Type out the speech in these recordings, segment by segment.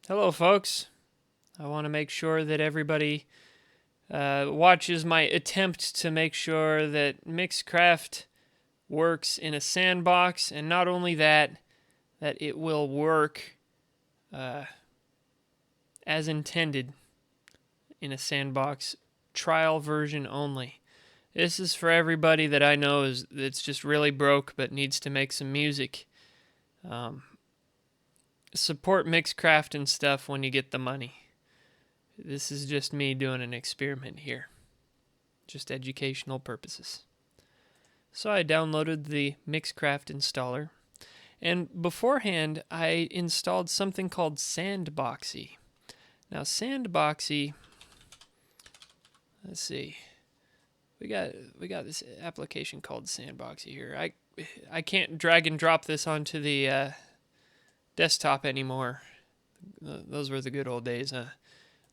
Hello, folks. I want to make sure that everybody watches my attempt to make sure that Mixcraft works in a sandbox, and not only that, that it will work uh, as intended in a sandbox trial version only. This is for everybody that I know that's just really broke but needs to make some music. Um, Support Mixcraft and stuff when you get the money. This is just me doing an experiment here. Just educational purposes. So I downloaded the Mixcraft installer, and beforehand I installed something called Sandboxy. Now Sandboxy, let's see, we got this application called Sandboxy here. I can't drag and drop this onto the desktop anymore. Those were the good old days, huh?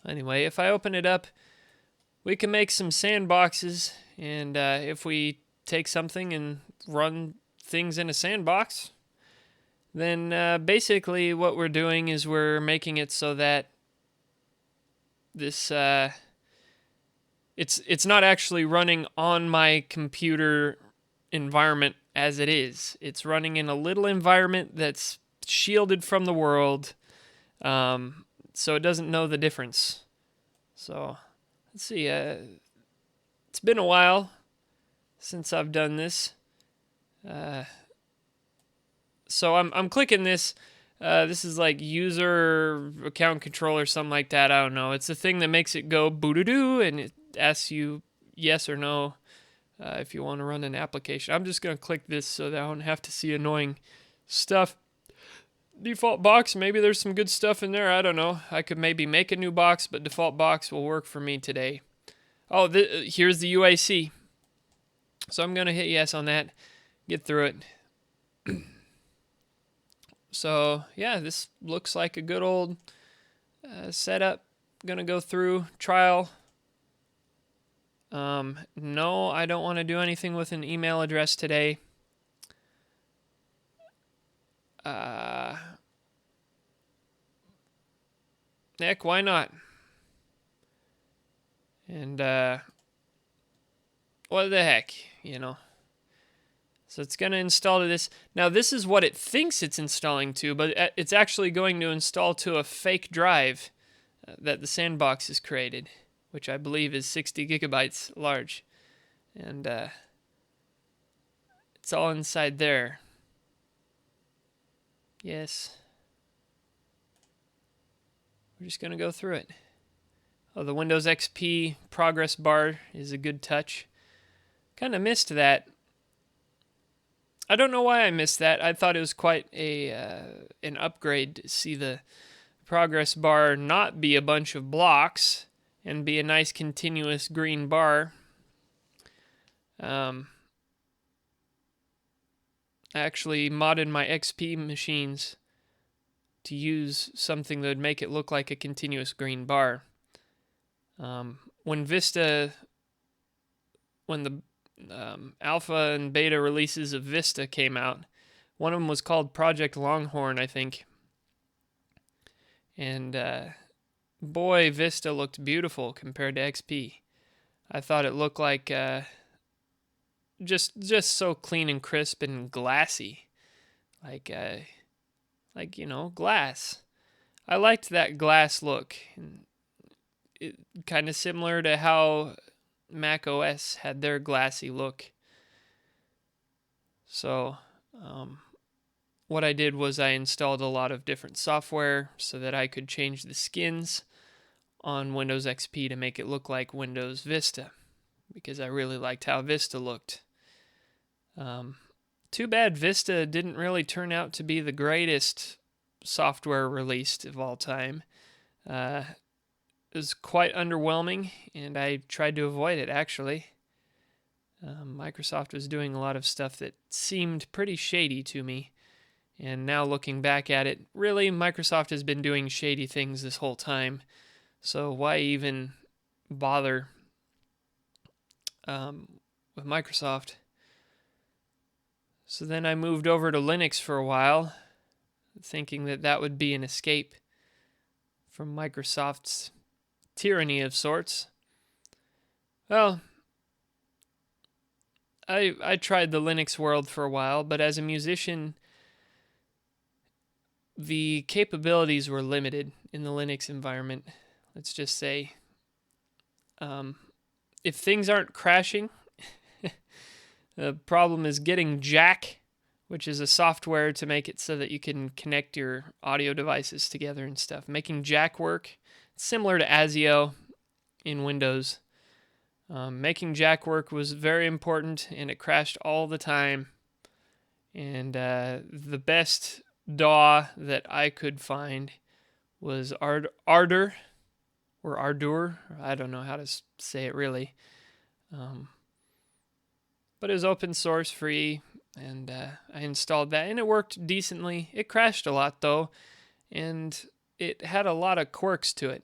Anyway, if I open it up, we can make some sandboxes, and if we take something and run things in a sandbox, then basically what we're doing is we're making it so that this it's not actually running on my computer environment as it is. It's running in a little environment that's shielded from the world, so it doesn't know the difference. So let's see. It's been a while since I've done this. So I'm clicking this. This is like user account control or something like that. I don't know. It's the thing that makes it go boo-doo-doo, and it asks you yes or no if you want to run an application. I'm just going to click this so that I don't have to see annoying stuff. Default box, maybe there's some good stuff in there. I don't know. I could maybe make a new box, but default box will work for me today. Oh, here's the UAC. So I'm going to hit yes on that, get through it. So, yeah, this looks like a good old setup. Going to go through trial. No, I don't want to do anything with an email address today. Heck, why not? And, what the heck, you know. So it's going to install to this. Now, this is what it thinks it's installing to, but it's actually going to install to a fake drive that the sandbox has created, which I believe is 60 gigabytes large. And it's all inside there. Yes. We're just going to go through it. Oh, the Windows XP progress bar is a good touch. Kind of missed that. I don't know why I missed that. I thought it was quite an upgrade to see the progress bar not be a bunch of blocks and be a nice continuous green bar. I actually modded my XP machines to use something that would make it look like a continuous green bar. When the alpha and beta releases of Vista came out, one of them was called Project Longhorn, I think. And boy, Vista looked beautiful compared to XP. I thought it looked like just so clean and crisp and glassy, like glass. I liked that glass look, and it kind of similar to how Mac OS had their glassy look. So what I did was I installed a lot of different software so that I could change the skins on Windows XP to make it look like Windows Vista, because I really liked how Vista looked. Too bad Vista didn't really turn out to be the greatest software released of all time. It was quite underwhelming, and I tried to avoid it, actually. Microsoft was doing a lot of stuff that seemed pretty shady to me, and now looking back at it, really, Microsoft has been doing shady things this whole time, so why even bother with Microsoft? So then I moved over to Linux for a while, thinking that would be an escape. from Microsoft's tyranny of sorts. Well, I tried the Linux world for a while, but as a musician, the capabilities were limited in the Linux environment. Let's just say, if things aren't crashing, the problem is getting Jack, which is a software to make it so that you can connect your audio devices together and stuff. Making Jack work, similar to ASIO in Windows. Making Jack work was very important, and it crashed all the time. And the best DAW that I could find was Ardor, or Ardour. I don't know how to say it really. But it was open source, free, and I installed that, and it worked decently. It crashed a lot, though, and it had a lot of quirks to it.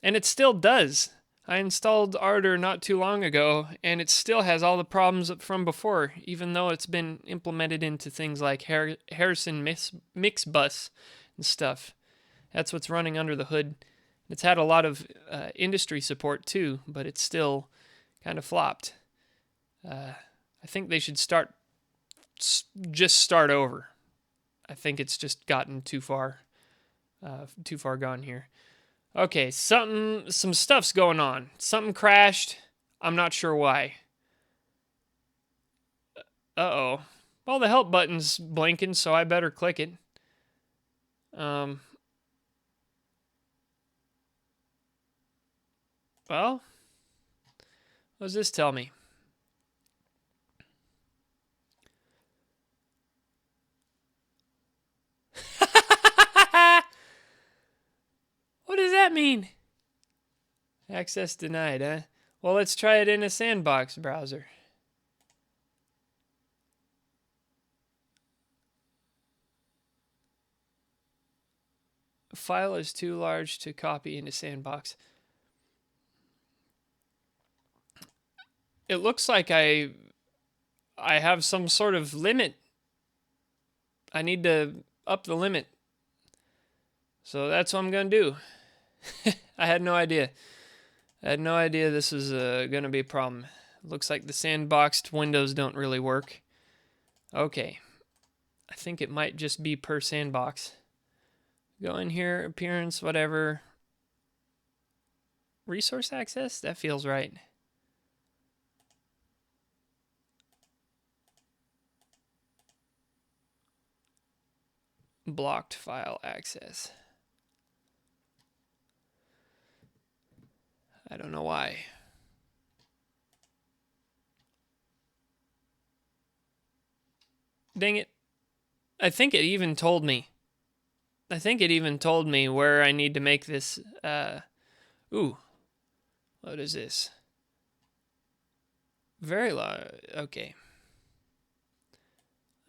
And it still does. I installed Ardor not too long ago, and it still has all the problems from before, even though it's been implemented into things like Harrison Mixbus and stuff. That's what's running under the hood. It's had a lot of industry support too, but it's still kind of flopped. I think they should start over. I think it's just gotten too far gone here. Okay, some stuff's going on. Something crashed. I'm not sure why. Uh-oh. Well, the help button's blinking, so I better click it. Well, what does this tell me? What does that mean? Access denied, huh? Well, let's try it in a sandbox browser. A file is too large to copy into sandbox. It looks like I have some sort of limit. I need to up the limit. So that's what I'm going to do. I had no idea. This was going to be a problem. Looks like the sandboxed windows don't really work. Okay. I think it might just be per sandbox. Go in here, appearance, whatever. Resource access? That feels right. Blocked file access. I don't know why. Dang it. I think it even told me where I need to make this. Ooh. What is this? Very low. Okay.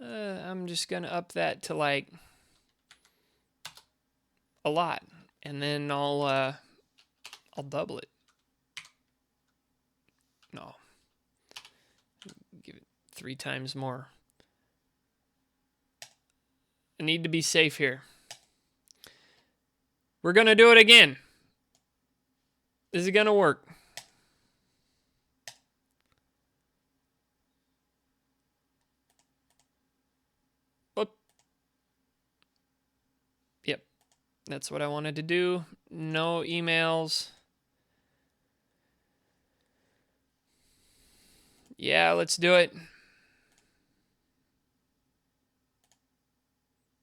I'm just going to up that to like a lot. And then I'll double it. No. Give it 3 times more. I need to be safe here. We're going to do it again. Is it going to work? Oh. Yep. That's what I wanted to do. No emails. Yeah, let's do it.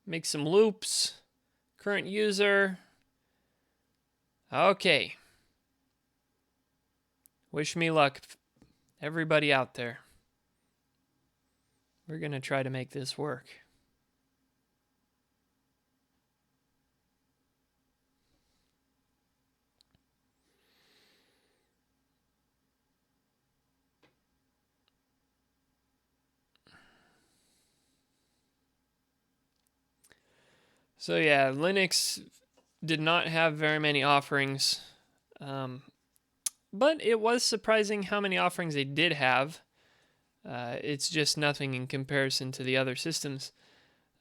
Make some loops. Current user. Okay. Wish me luck, everybody out there. We're going to try to make this work. So yeah, Linux did not have very many offerings, but it was surprising how many offerings they did have. It's just nothing in comparison to the other systems.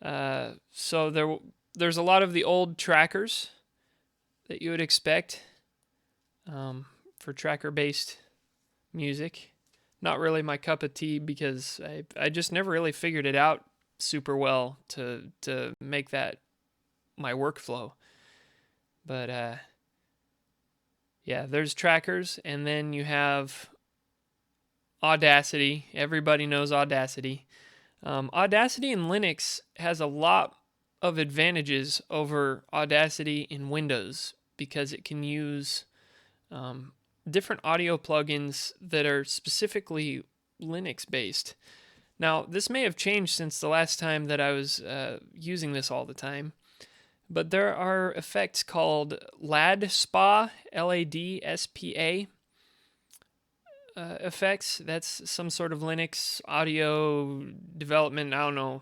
So there's a lot of the old trackers. that you would expect for tracker-based music. Not really my cup of tea because I just never really figured it out super well to make that my workflow. But yeah, there's trackers, and then you have Audacity. Everybody knows Audacity. Audacity in Linux has a lot of advantages over Audacity in Windows because it can use different audio plugins that are specifically Linux based. Now, this may have changed since the last time that I was using this all the time, but there are effects called LADSPA, LADSPA effects. That's some sort of Linux audio development. I don't know,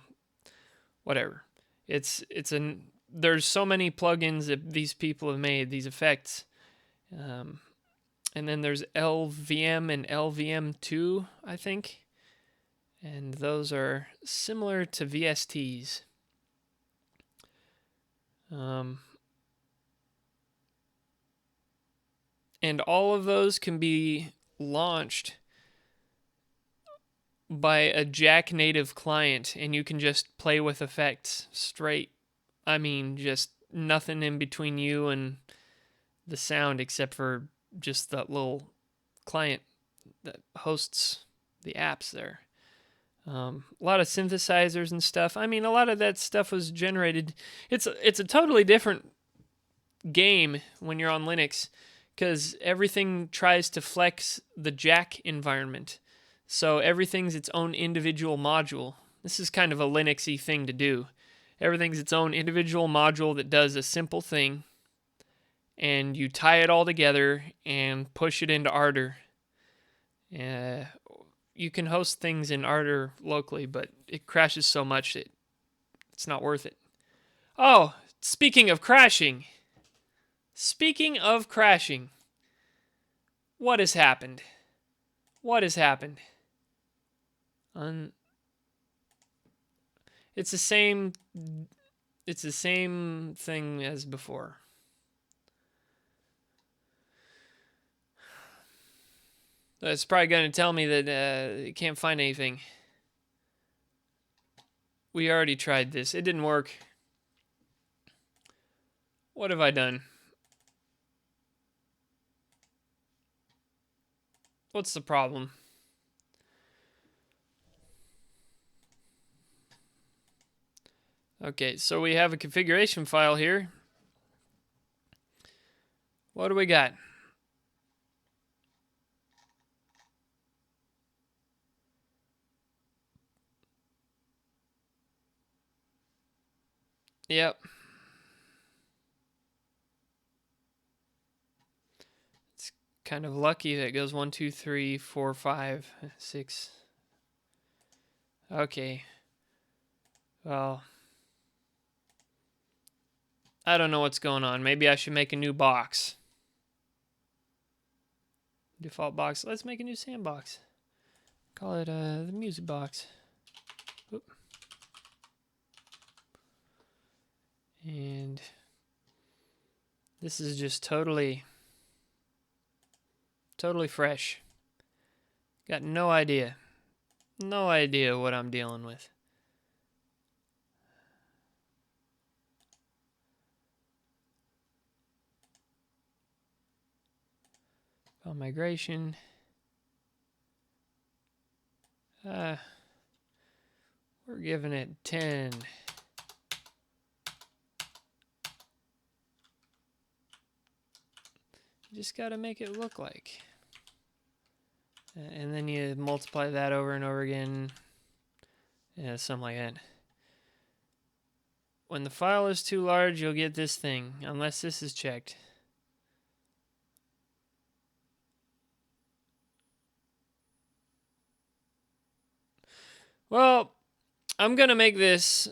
whatever. There's so many plugins that these people have made these effects. And then there's LVM and LVM2, I think. And those are similar to VSTs. And all of those can be launched by a Jack native client, and you can just play with effects straight. I mean, just nothing in between you and the sound except for just that little client that hosts the apps there. A lot of synthesizers and stuff. I mean, a lot of that stuff was generated. It's a totally different game when you're on Linux because everything tries to flex the Jack environment. So everything's its own individual module. This is kind of a Linux-y thing to do. Everything's its own individual module that does a simple thing, and you tie it all together and push it into Ardor. You can host things in Ardor locally, but it crashes so much that it's not worth it. Oh, speaking of crashing. What has happened? It's the same thing as before. It's probably going to tell me that it can't find anything. We already tried this. It didn't work. What have I done? What's the problem? Okay, so we have a configuration file here. What do we got? Yep. It's kind of lucky that it goes 1, 2, 3, 4, 5, 6. Okay. Well, I don't know what's going on. Maybe I should make a new box. Default box. Let's make a new sandbox. Call it the music box. Oop. And this is just totally fresh. Got no idea what I'm dealing with. File migration. We're giving it 10. You just got to make it look like. And then you multiply that over and over again. Yeah, something like that. When the file is too large, you'll get this thing, unless this is checked. Well, I'm going to make this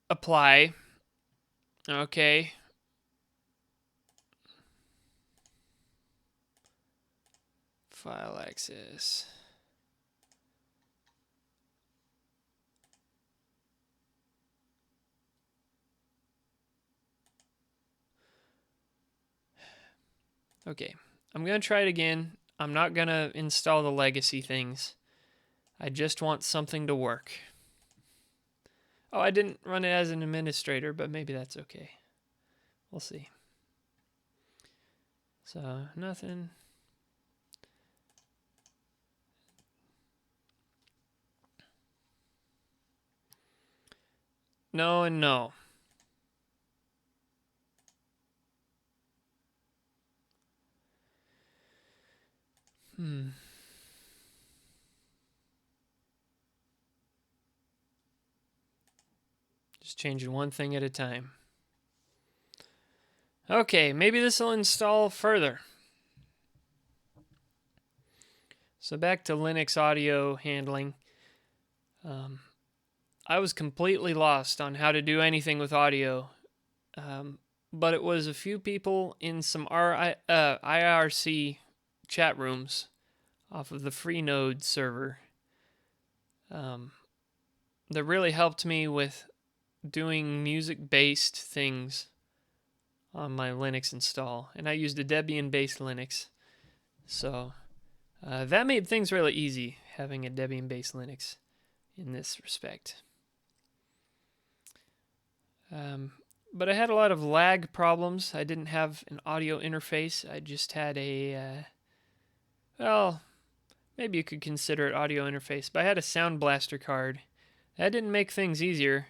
apply. Okay. File access. Okay, I'm going to try it again. I'm not going to install the legacy things. I just want something to work. Oh, I didn't run it as an administrator, but maybe that's okay. We'll see. So, nothing. No and no. Just changing one thing at a time. Okay, maybe this will install further. So back to Linux audio handling. I was completely lost on how to do anything with audio. But it was a few people in some IRC chat rooms off of the Freenode server that really helped me with doing music-based things on my Linux install. And I used a Debian-based Linux. So that made things really easy, having a Debian-based Linux in this respect. But I had a lot of lag problems. I didn't have an audio interface. I just had a, well, maybe you could consider it audio interface, but I had a Sound Blaster card. That didn't make things easier.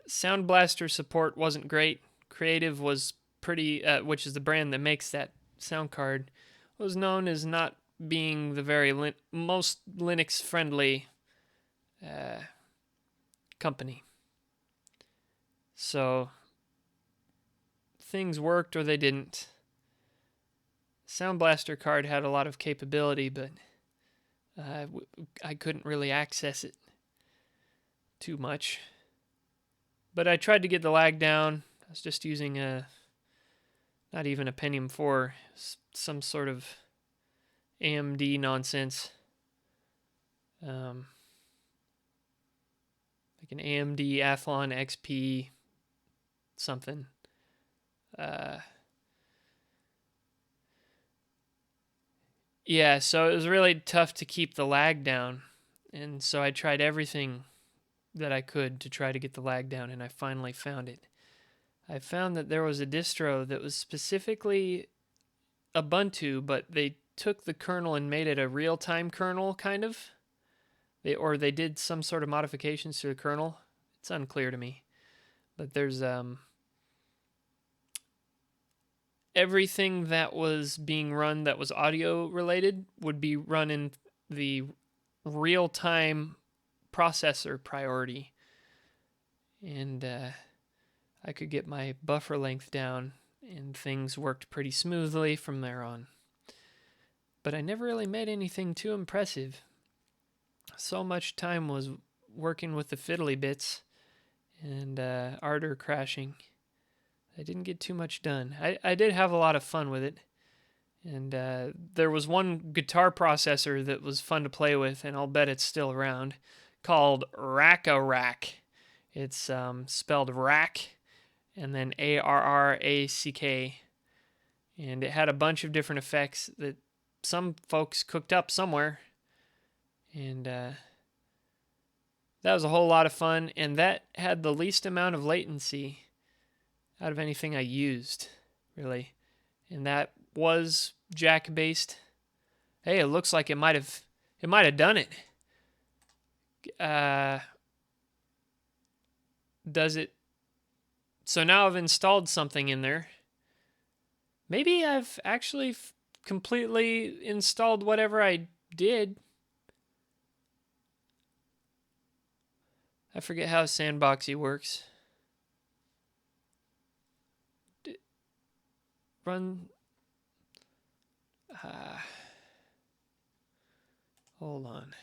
Sound Blaster support wasn't great. Creative was pretty, which is the brand that makes that sound card, was known as not being the very most Linux friendly company. So things worked or they didn't. Sound Blaster card had a lot of capability, but I couldn't really access it too much. But I tried to get the lag down. I was just using not even a Pentium 4, some sort of AMD nonsense. Like an AMD Athlon XP something. Yeah, so it was really tough to keep the lag down. And so I tried everything that I could to try to get the lag down, and I finally found it. I found that there was a distro that was specifically Ubuntu, but they took the kernel and made it a real-time kernel, kind of. They did some sort of modifications to the kernel. It's unclear to me. But there's everything that was being run that was audio related would be run in the real-time processor priority. And I could get my buffer length down, and things worked pretty smoothly from there on. But I never really made anything too impressive. So much time was working with the fiddly bits and ardor crashing. I didn't get too much done. I did have a lot of fun with it. And there was one guitar processor that was fun to play with, and I'll bet it's still around, called Rack-A-Rack. It's spelled rack and then ARRACK. And it had a bunch of different effects that some folks cooked up somewhere. And that was a whole lot of fun. And that had the least amount of latency out of anything I used, really. And that was jack based. Hey, it looks like it might have done it. Does it? So now I've installed something in there. Maybe I've actually completely installed whatever I did. I forget how Sandboxy works. Run. Hold on.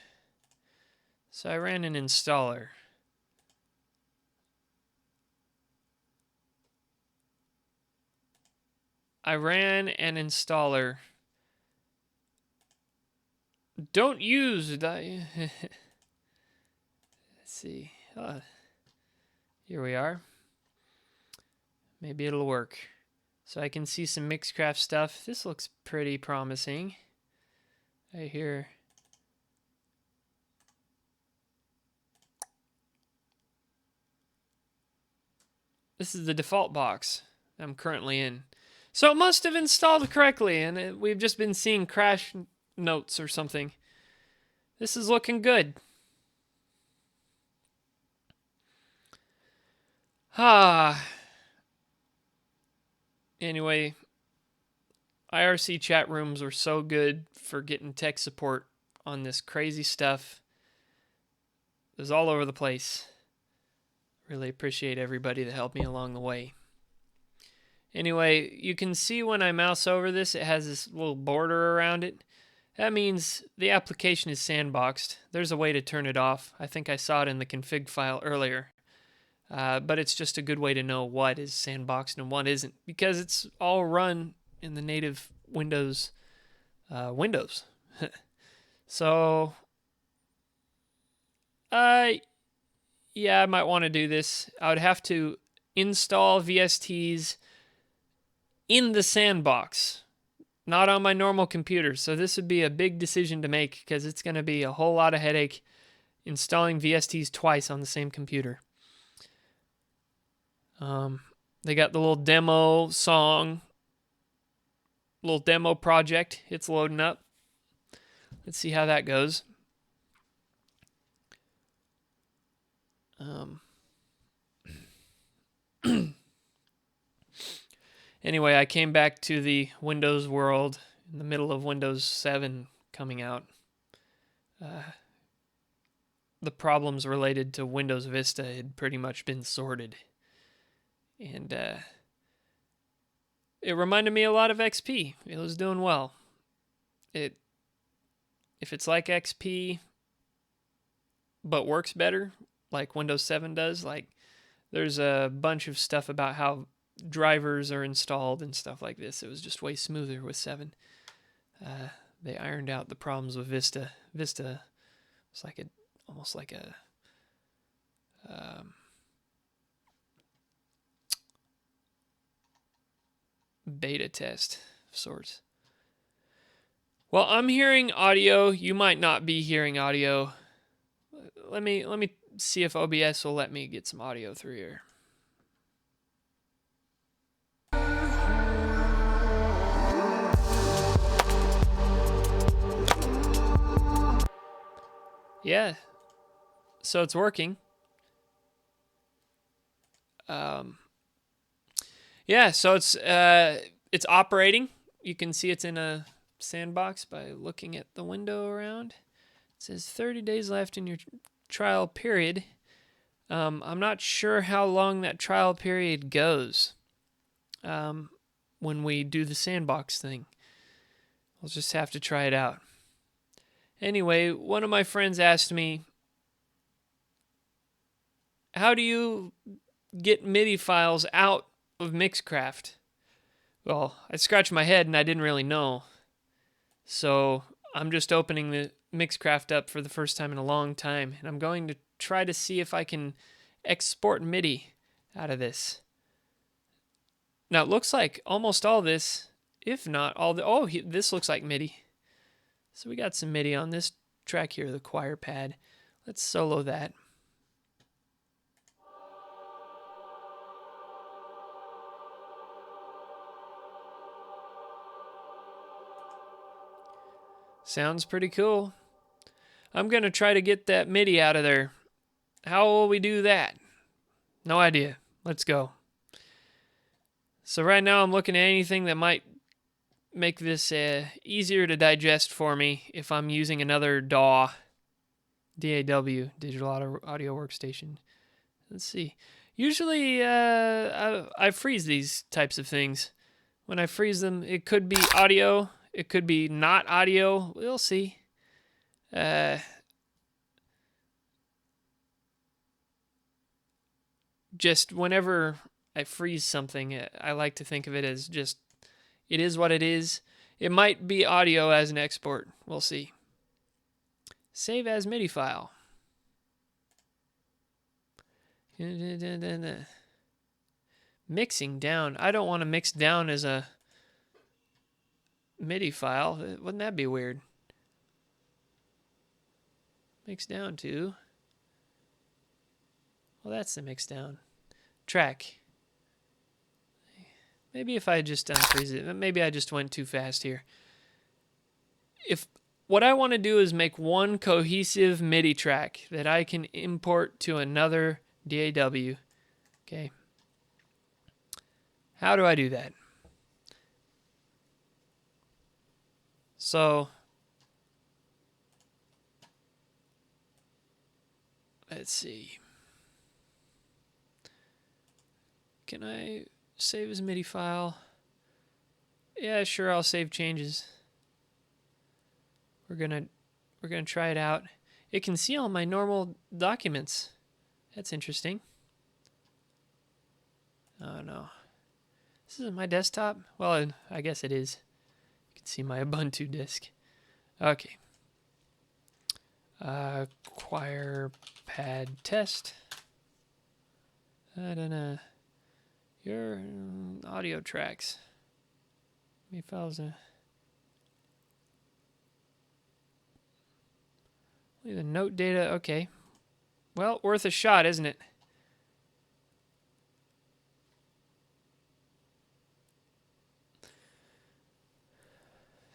So I ran an installer. Don't use the. Let's see. Here we are. Maybe it'll work. so I can see some Mixcraft stuff. This looks pretty promising. I hear this is the default box I'm currently in. So it must have installed correctly, and we've just been seeing crash notes or something. This is looking good. Anyway, IRC chat rooms were so good for getting tech support on this crazy stuff. It was all over the place. Really appreciate everybody that helped me along the way. Anyway, you can see when I mouse over this, it has this little border around it. That means the application is sandboxed. There's a way to turn it off. I think I saw it in the config file earlier. But it's just a good way to know what is sandboxed and what isn't, because it's all run in the native Windows. So, yeah, I might want to do this. I would have to install VSTs in the sandbox, not on my normal computer. So this would be a big decision to make, because it's going to be a whole lot of headache installing VSTs twice on the same computer. They got the little demo song, little demo project. It's loading up. Let's see how that goes. Anyway, I came back to the Windows world in the middle of Windows 7 coming out. The problems related to Windows Vista had pretty much been sorted. And it reminded me a lot of XP. It was doing well. If it's like XP, but works better, like Windows 7 does, like there's a bunch of stuff about how drivers are installed and stuff like this. It was just way smoother with 7. They ironed out the problems with Vista. Vista was like almost like a beta test of sorts. Well, I'm hearing audio. You might not be hearing audio. Let me see if OBS will let me get some audio through here. Yeah. So it's working. Yeah, so it's operating. You can see it's in a sandbox by looking at the window around. It says 30 days left in your trial period. I'm not sure how long that trial period goes when we do the sandbox thing. We'll just have to try it out. Anyway, one of my friends asked me, how do you get MIDI files out of Mixcraft? Well, I scratched my head and I didn't really know. So I'm just opening the Mixcraft up for the first time in a long time, and I'm going to try to see if I can export MIDI out of this. Now it looks like almost all this, if not all the, this looks like MIDI. So we got some MIDI on this track here, the choir pad. Let's solo that. Sounds pretty cool. I'm going to try to get that MIDI out of there. How will we do that? No idea. Let's go. So right now I'm looking at anything that might make this easier to digest for me if I'm using another DAW, Digital Audio Workstation. Let's see. Usually I freeze these types of things. When I freeze them, it could be audio, it could be not audio. We'll see. Just whenever I freeze something, I like to think of it as just, it is what it is. It might be audio as an export. We'll see. Save as MIDI file. Mixing down. I don't want to mix down as a MIDI file. Wouldn't that be weird? Mix down to. Well, that's the mix down. Track. Maybe if I just unfreeze it. Maybe I just went too fast here. If what I want to do is make one cohesive MIDI track that I can import to another DAW. Okay. How do I do that? So let's see. Can I save as MIDI file? Yeah, sure, I'll save changes. We're gonna try it out. It can see all my normal documents. That's interesting. Oh no. This isn't my desktop? Well, I guess it is. You can see my Ubuntu disk. Okay. Choir pad test. I don't know. Your audio tracks. Me files. Leave the note data. Okay. Well, worth a shot, isn't it?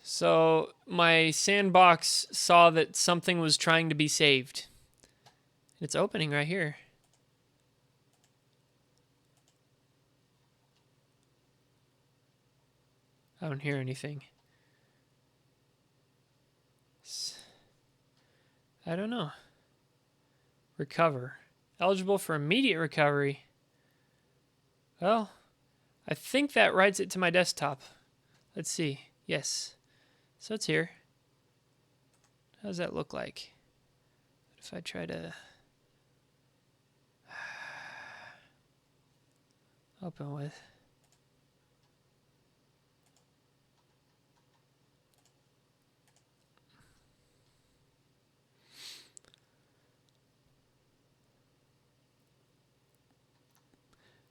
So my sandbox saw that something was trying to be saved. It's opening right here. I don't hear anything. I don't know. Recover. Eligible for immediate recovery. Well, I think that writes it to my desktop. Let's see. Yes. So it's here. How does that look like? If I try to open with.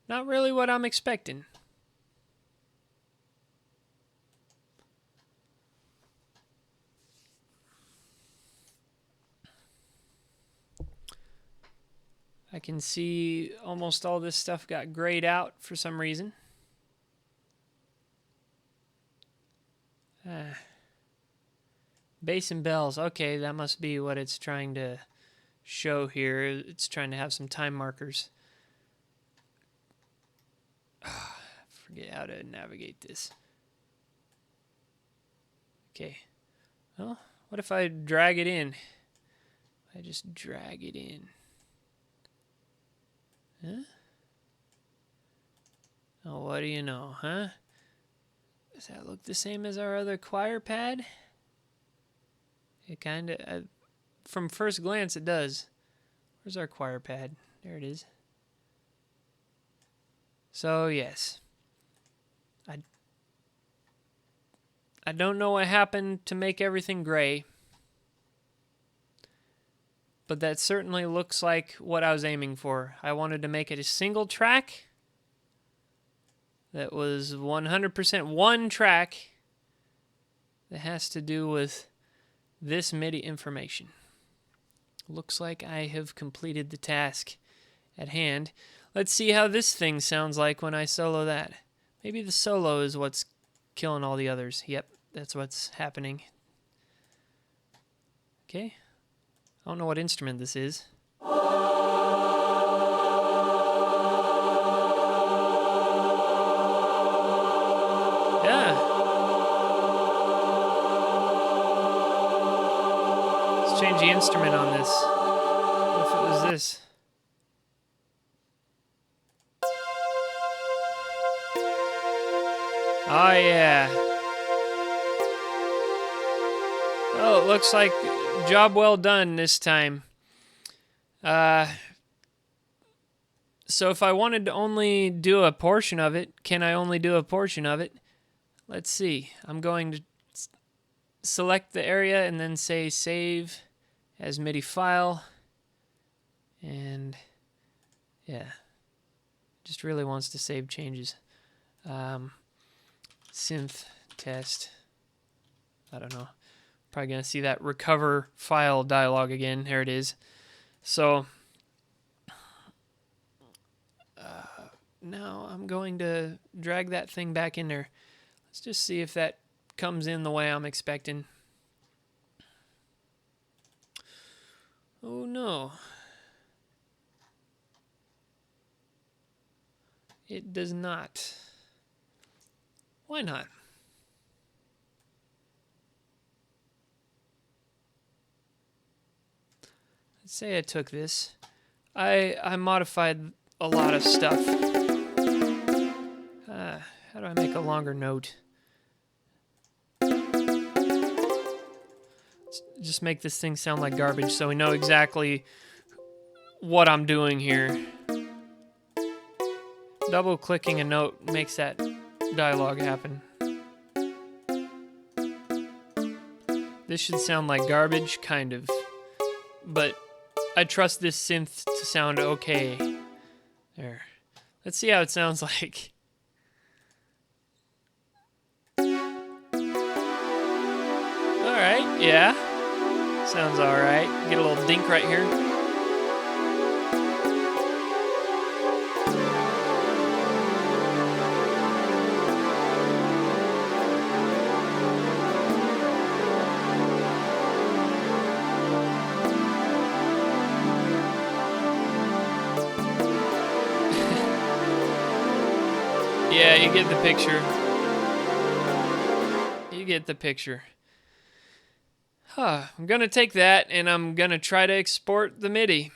Not really what I'm expecting. I can see almost all this stuff got grayed out for some reason. Bass and bells. Okay, that must be what it's trying to show here. It's trying to have some time markers. Forget how to navigate this. Okay. Well, what if I drag it in? I just drag it in. Huh? Oh, what do you know, huh? Does that look the same as our other choir pad? It kind of, from first glance, it does. Where's our choir pad? There it is. So, yes. I don't know what happened to make everything gray, but that certainly looks like what I was aiming for. I wanted to make it a single track that was 100% one track that has to do with this MIDI information. Looks like I have completed the task at hand. Let's see how this thing sounds like when I solo that. Maybe the solo is what's killing all the others. Yep, that's what's happening. Okay. I don't know what instrument this is. Yeah. Let's change the instrument on this. What if it was this? Oh, yeah. Well, it looks like job well done this time. So if I wanted to only do a portion of it, can I only do a portion of it? Let's see. I'm going to select the area and then say save as MIDI file. And yeah, Just really wants to save changes. Synth test. I don't know. Probably going to see that recover file dialog again. There it is. So now I'm going to drag that thing back in there. Let's just see if that comes in the way I'm expecting. Oh no. It does not. Why not? Let's say I took this. I modified a lot of stuff. How do I make a longer note? Just make this thing sound like garbage so we know exactly what I'm doing here. Double clicking a note makes that dialogue happen. This should sound like garbage, kind of. But I trust this synth to sound okay. There. Let's see how it sounds like. Alright, yeah. Sounds alright. Get a little dink right here. Yeah, you get the picture. You get the picture. I'm going to take that and I'm going to try to export the MIDI.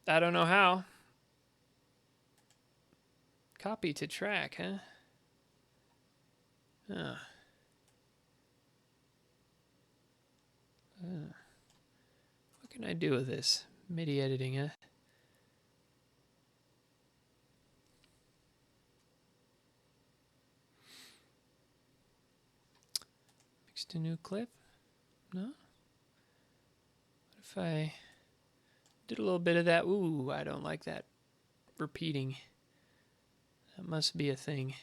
I don't know how. Copy to track, huh? What can I do with this? MIDI editing, huh? Mixed a new clip? No? What if I did a little bit of that? Ooh, I don't like that repeating. That must be a thing.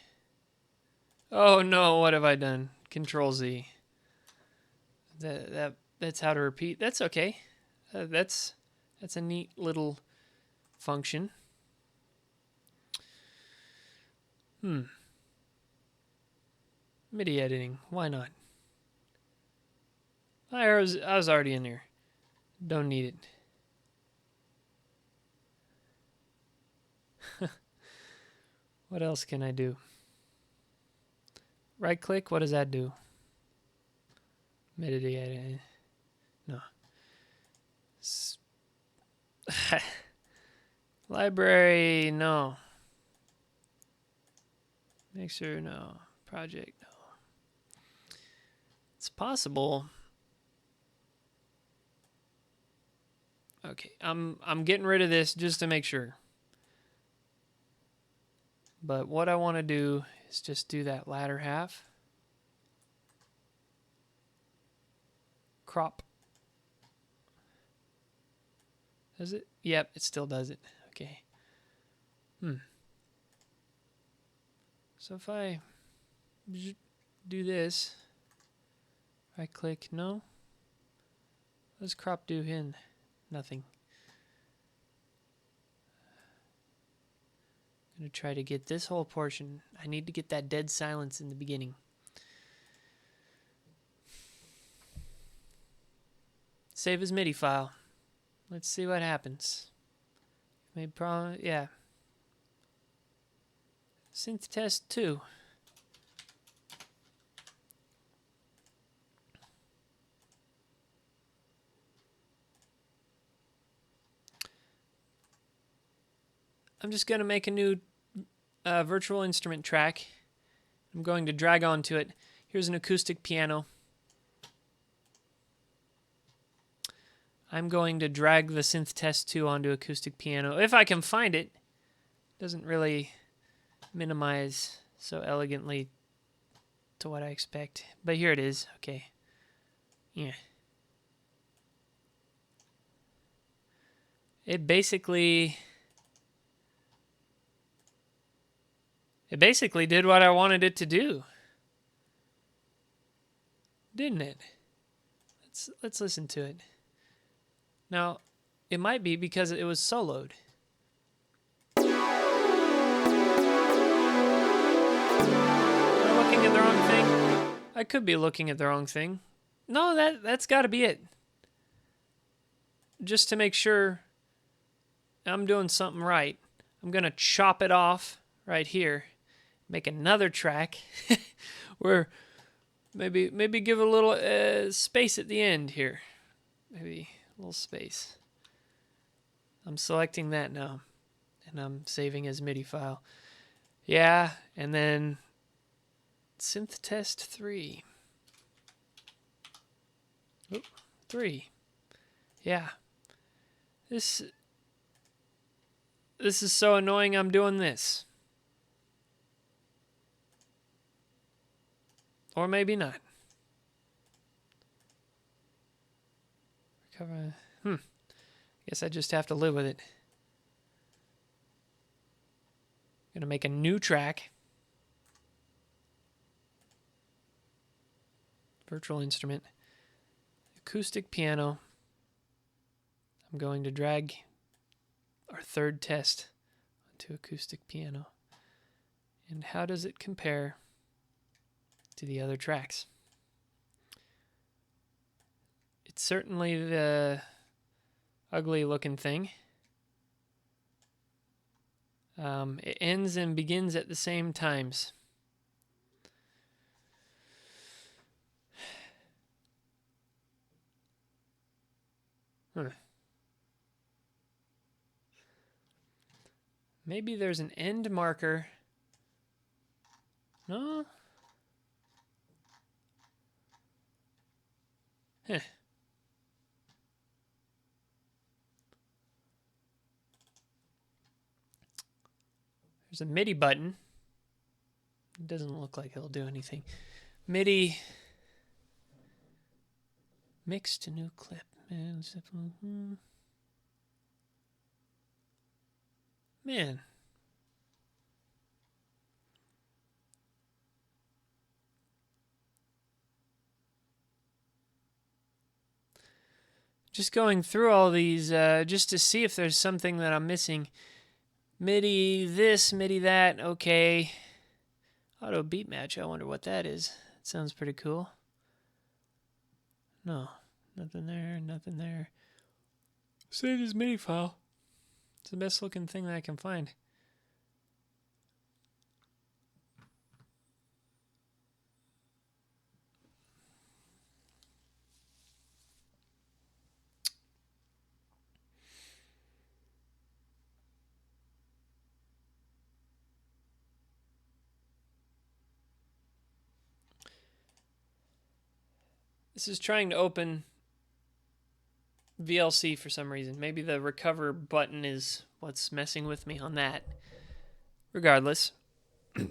Oh no, what have I done? Control Z. That's how to repeat. That's okay. That's a neat little function. MIDI editing. Why not? I was already in there. Don't need it. What else can I do? Right click, what does that do? MIDI editing. No. Library, no. Mixer, no. Project, no. It's possible. Okay, I'm getting rid of this just to make sure. But what I want to do is just do that latter half. Crop. Does it? Yep, it still does it. Okay. So if I do this, right click, no. What does crop do in? Nothing. I'm going to try to get this whole portion. I need to get that dead silence in the beginning. Save as MIDI file. Let's see what happens. Maybe probably, yeah. Synth test 2. I'm just going to make a new virtual instrument track. I'm going to drag onto it. Here's an acoustic piano. I'm going to drag the synth test 2 onto acoustic piano. If I can find it. Doesn't really minimize so elegantly to what I expect. But here it is. Okay. Yeah. It basically It basically did what I wanted it to do, didn't it? Let's listen to it. Now, it might be because it was soloed. Am I looking at the wrong thing? I could be looking at the wrong thing. No, that's got to be it. Just to make sure I'm doing something right, I'm going to chop it off right here. Make another track where maybe give a little space at the end here. Maybe a little space. I'm selecting that now, and I'm saving as MIDI file. Yeah, and then synth test 3. Oop, 3. Yeah. This is so annoying. I'm doing this. Or maybe not. Recover. Guess I just have to live with it. Gonna make a new track. Virtual instrument. Acoustic piano. I'm going to drag our third test onto acoustic piano. And how does it compare to the other tracks? It's certainly the ugly looking thing. It ends and begins at the same times. Maybe there's an end marker. No? There's a MIDI button. It doesn't look like it'll do anything. MIDI. Mix to new clip. Man. Just going through all these just to see if there's something that I'm missing. MIDI this, MIDI that, okay. Auto beat match, I wonder what that is. It sounds pretty cool. No, nothing there, nothing there. Save this MIDI file. It's the best looking thing that I can find. This is trying to open VLC for some reason. Maybe the recover button is what's messing with me on that. Regardless. This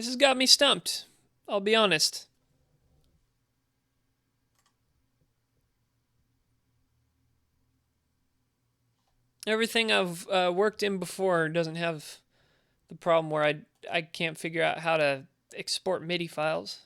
has got me stumped. I'll be honest. Everything I've worked in before doesn't have the problem where I can't figure out how to export MIDI files.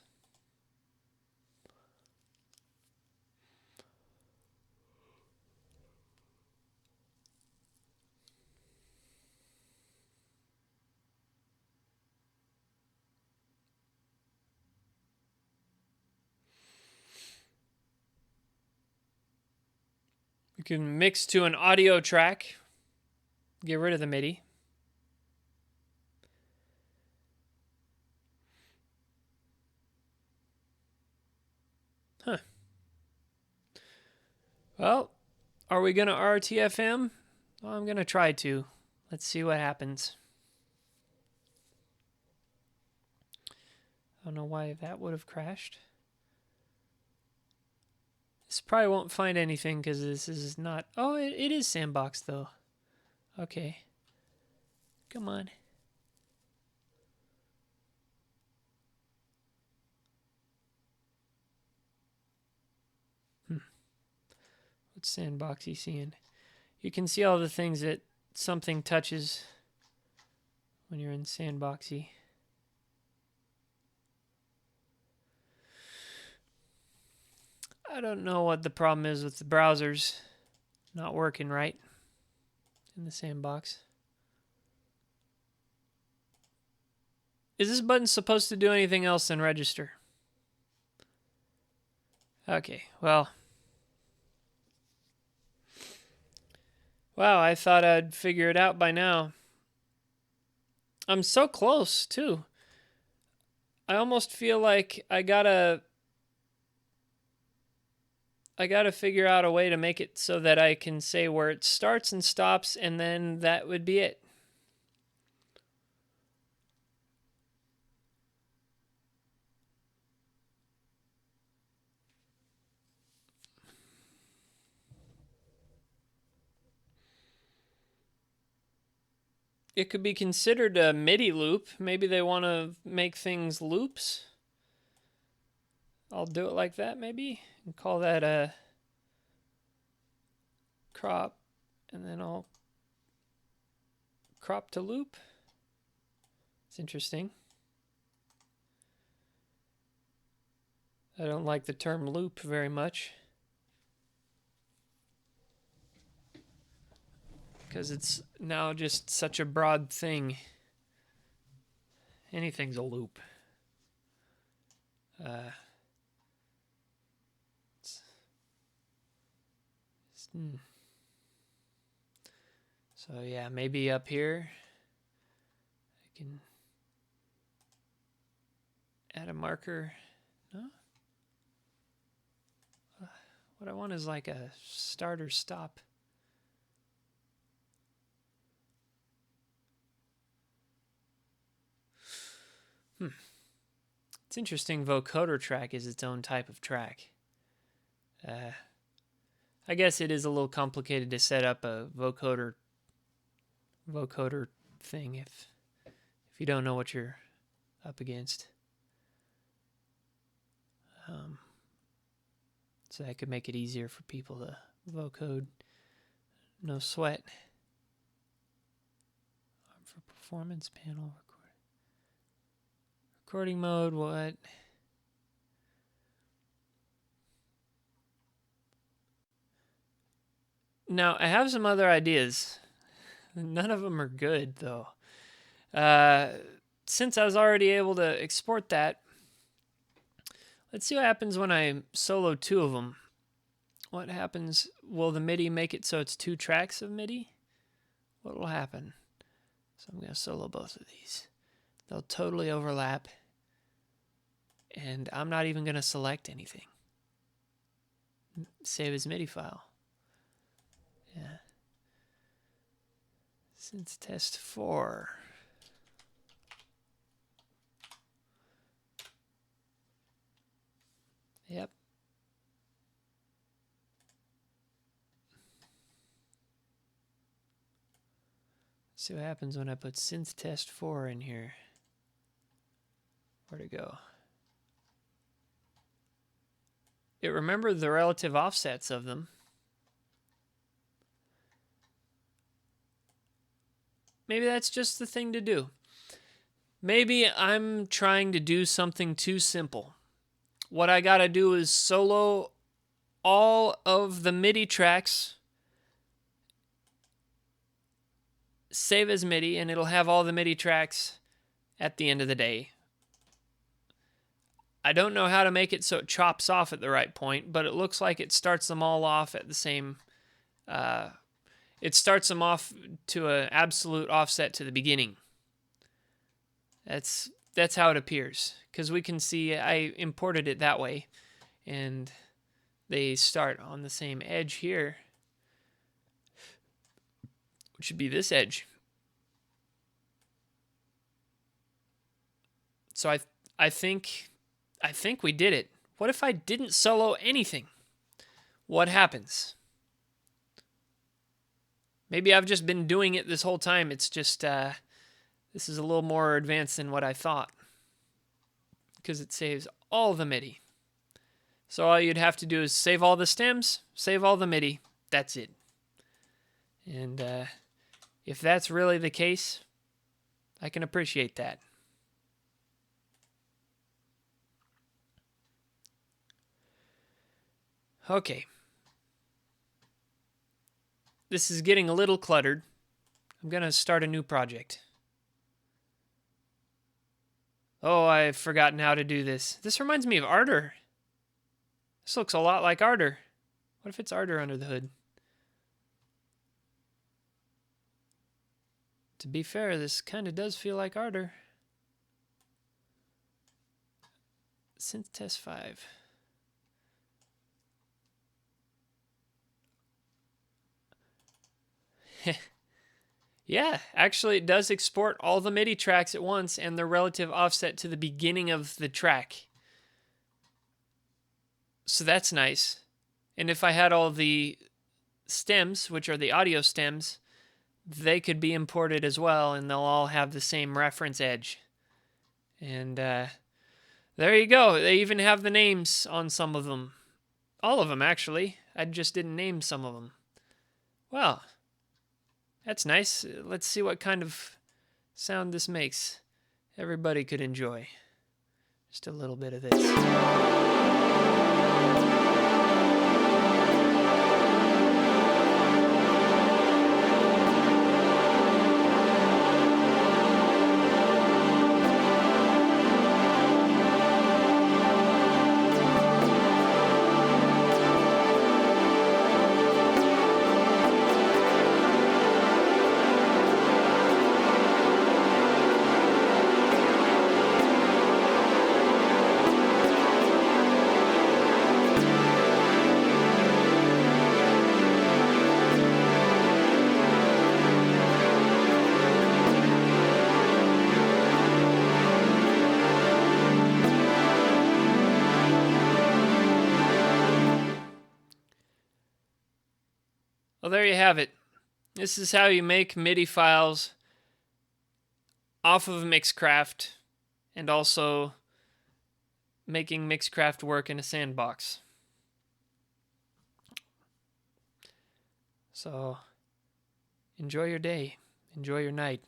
We can mix to an audio track. Get rid of the MIDI. Well, are we going to RTFM? Well, I'm going to try to. Let's see what happens. I don't know why that would have crashed. This probably won't find anything because this is not... Oh, it is Sandbox, though. Okay. Come on. What's Sandboxy seeing? You can see all the things that something touches when you're in Sandboxy. I don't know what the problem is with the browsers not working right in the sandbox. Is this button supposed to do anything else than register? Okay, well. Wow, I thought I'd figure it out by now. I'm so close, too. I almost feel like I gotta figure out a way to make it so that I can say where it starts and stops, and then that would be it. It could be considered a MIDI loop. Maybe they want to make things loops. I'll do it like that, maybe, and call that a crop, and then I'll crop to loop. It's interesting. I don't like the term loop very much, because it's now just such a broad thing. Anything's a loop. So yeah, maybe up here I can add a marker. No? What I want is like a start or stop. It's interesting. Vocoder Track is its own type of track. I guess it is a little complicated to set up a vocoder thing if you don't know what you're up against. So that could make it easier for people to vocode. No sweat. For performance panel recording mode. What? Now I have some other ideas. None of them are good though. Since I was already able to export that, let's see what happens when I solo two of them. What happens? Will the MIDI make it so it's two tracks of MIDI? What will happen? So I'm going to solo both of these. They'll totally overlap. And I'm not even going to select anything. Save as MIDI file. Yeah. Since test 4. Yep. See what happens when I put synth test 4 in here. Where'd it go? It remembered the relative offsets of them. Maybe that's just the thing to do. Maybe I'm trying to do something too simple. What I gotta do is solo all of the MIDI tracks, save as MIDI, and it'll have all the MIDI tracks at the end of the day. I don't know how to make it so it chops off at the right point, but it looks like it starts them all off at the same... it starts them off to an absolute offset to the beginning. That's how it appears, because we can see I imported it that way, and they start on the same edge here, which should be this edge. So I think we did it. What if I didn't solo anything? What happens? Maybe I've just been doing it this whole time. It's just this is a little more advanced than what I thought, because it saves all the MIDI. So all you'd have to do is save all the stems, save all the MIDI. That's it. And if that's really the case, I can appreciate that. Okay. This is getting a little cluttered. I'm going to start a new project. Oh, I've forgotten how to do this. This reminds me of Ardor. This looks a lot like Ardor. What if it's Ardor under the hood? To be fair, this kind of does feel like Ardor. Synth Test 5. Yeah, actually it does export all the MIDI tracks at once and their relative offset to the beginning of the track. So that's nice. And if I had all the stems, which are the audio stems, they could be imported as well, and they'll all have the same reference edge. And there you go. They even have the names on some of them. All of them, actually. I just didn't name some of them. Well, that's nice. Let's see what kind of sound this makes. Everybody could enjoy. Just a little bit of this. Well, there you have it. This is how you make MIDI files off of Mixcraft and also making Mixcraft work in a sandbox. So, enjoy your day, enjoy your night,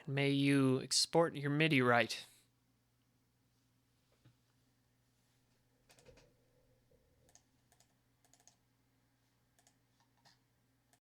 and may you export your MIDI right.